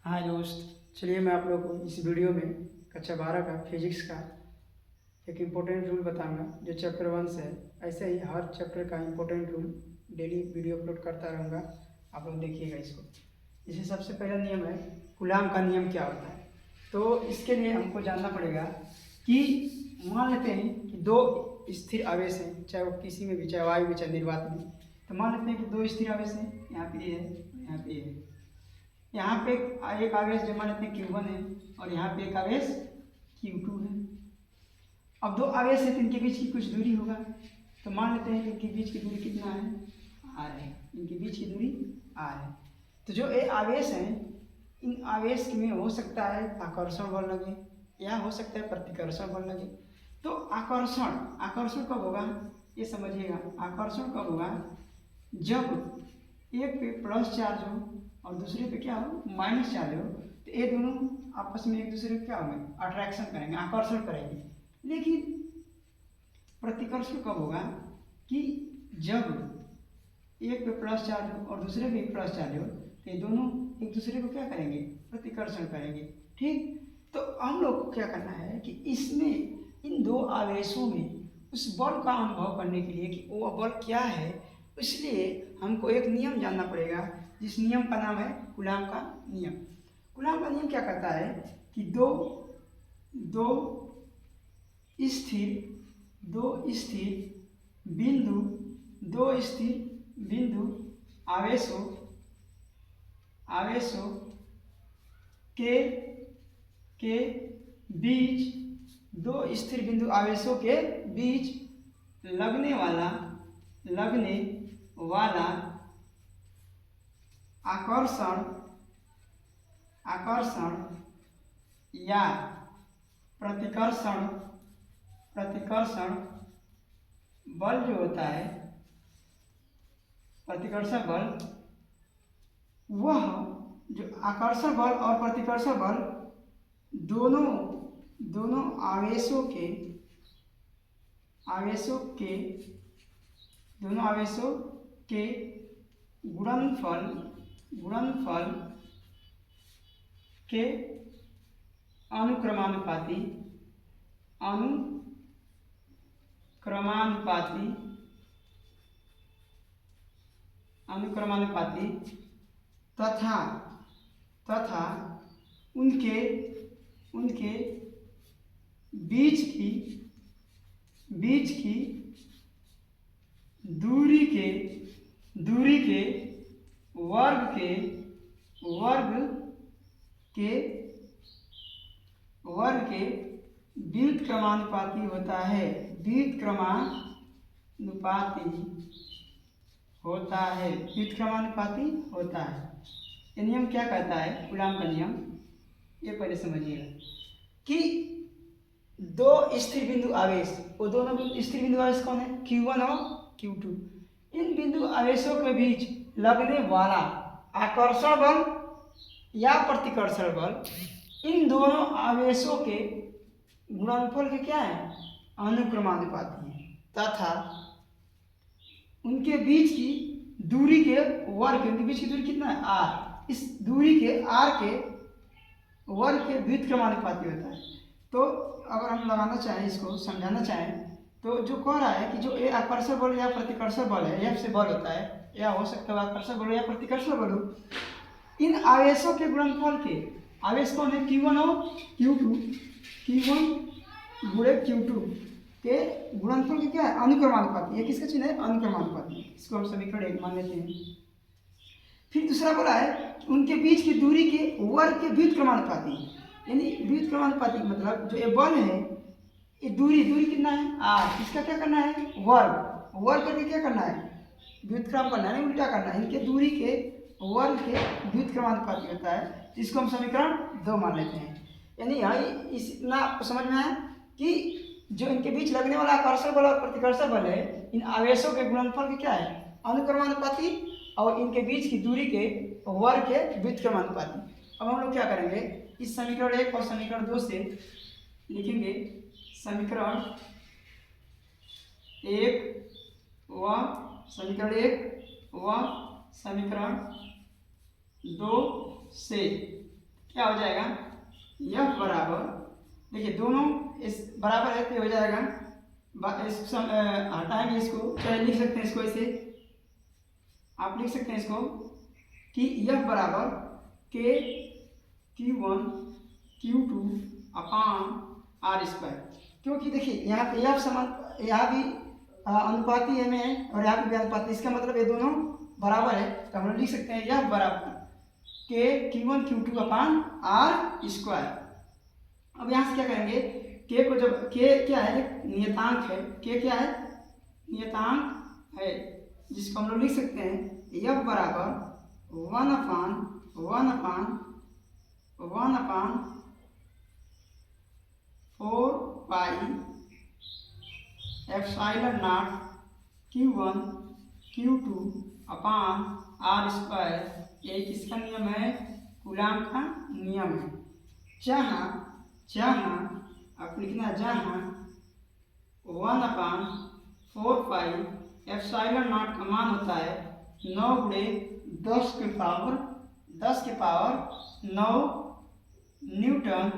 हाँ दोस्त, चलिए मैं आप लोगों को इस वीडियो में कक्षा 12 का फिजिक्स का एक इम्पोर्टेंट रूल बताऊंगा जो चैप्टर 1 से है। ऐसे ही हर चैप्टर का important rule daily video upload करता रहूँगा, आप लोग देखिएगा इसको। इसे सबसे पहला नियम है कूलाम का नियम क्या होता है। तो इसके लिए हमको जानना पड़ेगा कि मान लेते हैं कि दो स्थिर आवेश हैं, चाहे वो किसी में भी, चाहे वायु में चाहे निर्वात में। तो मान लेते हैं कि दो स्थिर आवेश हैं, यहाँ पे ए है, यहाँ पे ए है। यहाँ पे एक आवेश जमा लेते हैं Q1 है और यहाँ पे एक आवेश Q2 है। अब दो आवेश है तो इनके बीच की कुछ दूरी होगा। तो मान लेते हैं कि इनके बीच की दूरी कितना है, r है। इनके बीच की दूरी r है। तो जो ये आवेश हैं, इन आवेश में हो सकता है आकर्षण बल लगे या हो सकता है प्रतिकर्षण बल लगे। तो आकर्षण आकर्षण कब होगा ये समझिएगा। आकर्षण कब होगा जब एक पे प्लस चार्ज हो और दूसरे पे क्या हो, माइनस चार्ज हो। तो ये दोनों आपस में एक दूसरे को क्या होंगे, अट्रैक्शन करेंगे, आकर्षण करेंगे। लेकिन प्रतिकर्षण कब होगा कि जब एक पे प्लस चार्ज हो और दूसरे पे प्लस चार्ज हो। तो ये दोनों एक दूसरे को क्या करेंगे, प्रतिकर्षण करेंगे। ठीक, तो हम लोग को क्या करना है कि इसमें इन दो आवेशों में उस बल का अनुभव करने के लिए कि वो बल क्या है, इसलिए हमको एक नियम जानना पड़ेगा जिस नियम का नाम है कूलाम का नियम। कूलाम का नियम क्या कहता है कि दो स्थिर बिंदु आवेशों के बीच, दो स्थिर बिंदु आवेशों के बीच लगने वाला आकर्षण या प्रतिकर्षण बल जो होता है, प्रतिकर्षण बल, वह जो आकर्षण बल और प्रतिकर्षण बल दोनों आवेशों के गुणनफल के अनुक्रमानुपाती तथा उनके बीच की दूरी के वर्ग के व्युत्क्रमानुपाती होता है। व्युत्क्रमानुपाती होता है। ये नियम क्या कहता है, कूलाम का नियम, ये पहले समझिएगा कि दो स्थिर बिंदु आवेश, वो दोनों स्थिर बिंदु आवेश कौन है, Q1 और Q2। इन बिंदु आवेशों के बीच लगने वाला आकर्षण बल या प्रतिकर्षण बल इन दोनों आवेशों के गुणनफल के क्या है, अनुक्रमानुपाती है। तथा उनके बीच की दूरी के वर्ग, उनके बीच की दूरी कितना है, r। इस दूरी के r के वर्ग के व्युत्क्रमानुपाती होता है। तो अगर हम लगाना चाहें, इसको समझाना चाहें, तो जो कह रहा है कि जो ये आकर्षण बल या प्रतिकर्षण बल है, F से बल होता है, या हो सकता है आकर्षण बल या प्रतिकर्षण बल हो, इन आवेशों के गुणनफल के, आवेश कौन है, Q1 और Q2, Q1 गुणे Q2 के गुणनफल के क्या है, अनुक्रमानुपाती। ये किसका चिन्ह है, अनुक्रमानुपाती। इसको हम समीकरण 1 मान लेते हैं। फिर दूसरा बोला है उनके बीच की दूरी के वर्ग के व्युत्क्रमानुपाती, यानी व्युत्क्रमानुपाती मतलब जो ये बल है, ये दूरी कितना है, r। इसका क्या करना है, वर्ग करके क्या करना है, व्युत्क्रम करना है, उल्टा करना है। इनके दूरी के वर्ग के व्युत्क्रमानुपाती होता है। इसको हम समीकरण 2 मान लेते हैं। यानी यहाँ इतना आपको समझ में आया कि जो इनके बीच लगने वाला आकर्षण बल और प्रतिकर्षण बल है, इन आवेशों के गुणनफल के क्या है, अनुक्रमानुपाती, और इनके बीच की दूरी के वर्ग के व्युत्क्रमानुपाती। अब हम लोग क्या करेंगे, इस समीकरण 1 और समीकरण 2 से लिखेंगे समीकरण 1 व समीकरण 2 से। क्या हो जाएगा, F बराबर, देखिए दोनों इस बराबर है तो हो जाएगा, हटाएंगे इसको, चाहे लिख सकते हैं इसको ऐसे, आप लिख सकते हैं इसको कि F बराबर के Q1 Q2 upon R square, क्योंकि देखिए यहाँ पे F समान, यहाँ भी अनुपाती में है और यहाँ पे भी अनुपाती, इसका मतलब ये दोनों बराबर है, तो हम लोग लिख सकते हैं F बराबर के Q1 Q2 upon R square. अब यहाँ से क्या करेंगे, के को जब, के क्या है, एक नियतांक है, के क्या है, नियतांक है, जिसको हम लोग लिख सकते हैं F बराबर 1/4 pi epsilon naught Q1 Q2 upon R square, ये किसका नियम है, कूलाम का नियम है। जहाँ आप लिखना, जहाँ 1/4 पाई एप्सिलॉन नॉट का मान होता है 9 गुणे 10 के पावर 9 न्यूटन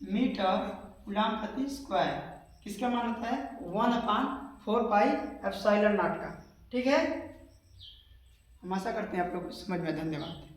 मीटर कूलाम प्रति स्क्वायर, किसका मान होता है 1/4 पाई एप्सिलॉन नॉट का। ठीक है, हम आशा करते हैं आप लोग को समझ में। धन्यवाद।